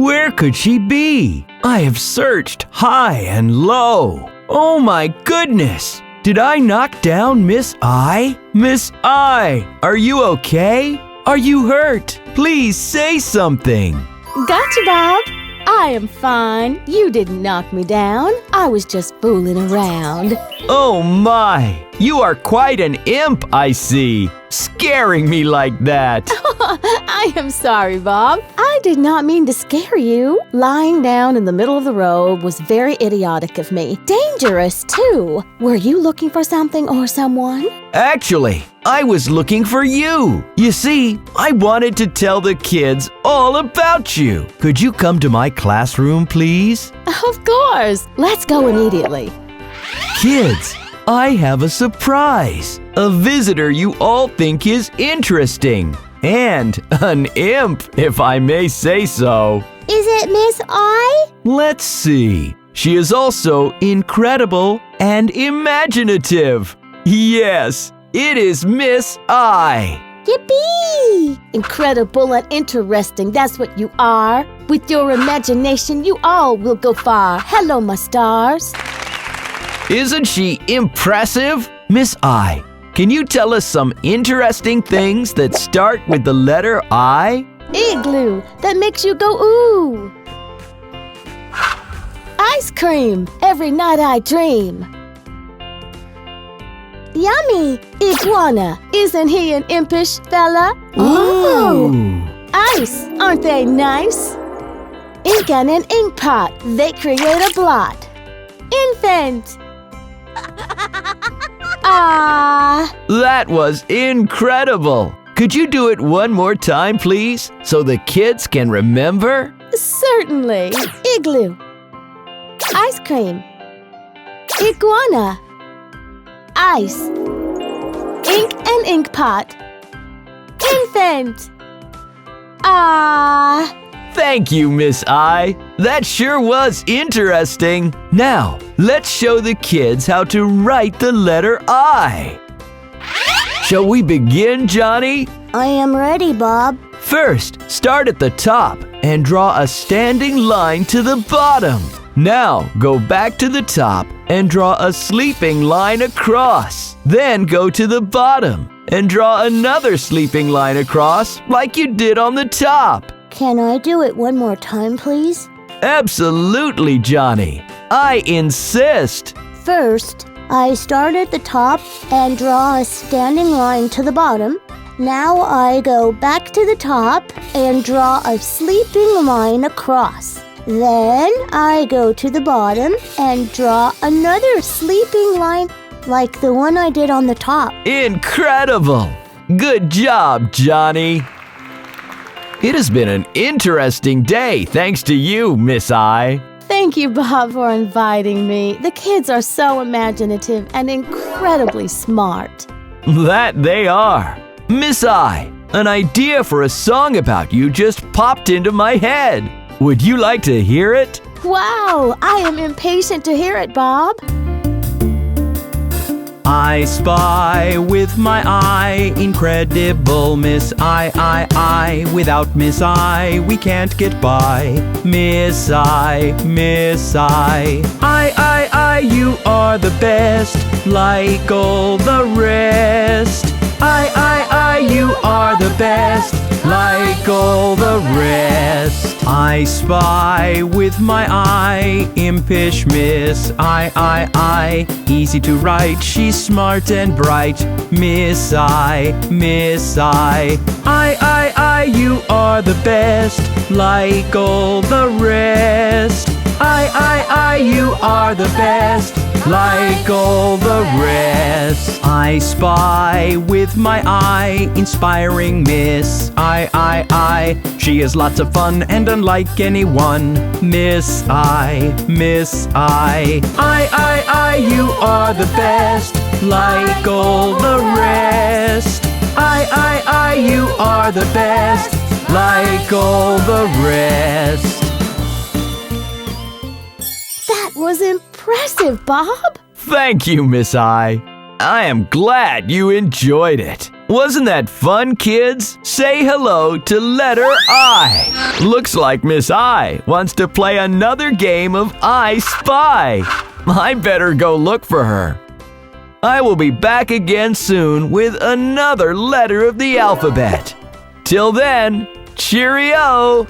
Where could she be? I have searched high and low. Oh my goodness! Did I knock down Miss I? Miss I, are you okay? Are you hurt? Please say something. Gotcha, Bob. I am fine. You didn't knock me down. I was just fooling around. Oh my! You are quite an imp, I see. Scaring me like that. I am sorry, Bob. I did not mean to scare you. Lying down in the middle of the road was very idiotic of me. Dangerous, too. Were you looking for something or someone? Actually, I was looking for you. You see, I wanted to tell the kids all about you. Could you come to my classroom, please? Of course. Let's go immediately. Kids, I have a surprise. A visitor you all think is interesting. And an imp, if I may say so. Is it Miss I? Let's see. She is also incredible and imaginative. Yes, it is Miss I. Yippee! Incredible and interesting, that's what you are. With your imagination, you all will go far. Hello, my stars. Isn't she impressive? Miss I, can you tell us some interesting things that start with the letter I? Igloo, that makes you go ooh. Ice cream, every night I dream. Yummy, iguana, isn't he an impish fella? Ooh. Ice, aren't they nice? Ink and an ink pot, they create a blot. Infant. Ah. That was incredible. Could you do it one more time, please, so the kids can remember? Certainly. Igloo. Ice cream. Iguana. Ice. Ink and ink pot. Infant. Ah. Thank you, Miss I. That sure was interesting. Now, let's show the kids how to write the letter I. Shall we begin, Johnny? I am ready, Bob. First, start at the top and draw a standing line to the bottom. Now, go back to the top and draw a sleeping line across. Then go to the bottom and draw another sleeping line across like you did on the top. Can I do it one more time, please? Absolutely, Johnny. I insist. First, I start at the top and draw a standing line to the bottom. Now I go back to the top and draw a sleeping line across. Then I go to the bottom and draw another sleeping line like the one I did on the top. Incredible! Good job, Johnny. It has been an interesting day thanks to you, Miss I. Thank you, Bob, for inviting me. The kids are so imaginative and incredibly smart. That they are. Miss I, an idea for a song about you just popped into my head. Would you like to hear it? Wow, I am impatient to hear it, Bob. I spy with my eye, incredible Miss I. Without Miss I, we can't get by. Miss I, you are the best, like all the rest. I, you are the best, like all the rest. I spy with my eye, impish Miss I. Easy to write, she's smart and bright. Miss I, you are the best, like all the rest. I, you are the best, like all the rest. I spy with my eye, inspiring Miss I. She has lots of fun and unlike anyone. Miss I, you are the best, like all the rest. I, you are the best, like all the rest. That was impressive, Bob. Thank you, Miss I. I am glad you enjoyed it. Wasn't that fun, kids? Say hello to letter I. Looks like Miss I wants to play another game of I Spy. I better go look for her. I will be back again soon with another letter of the alphabet. Till then, cheerio!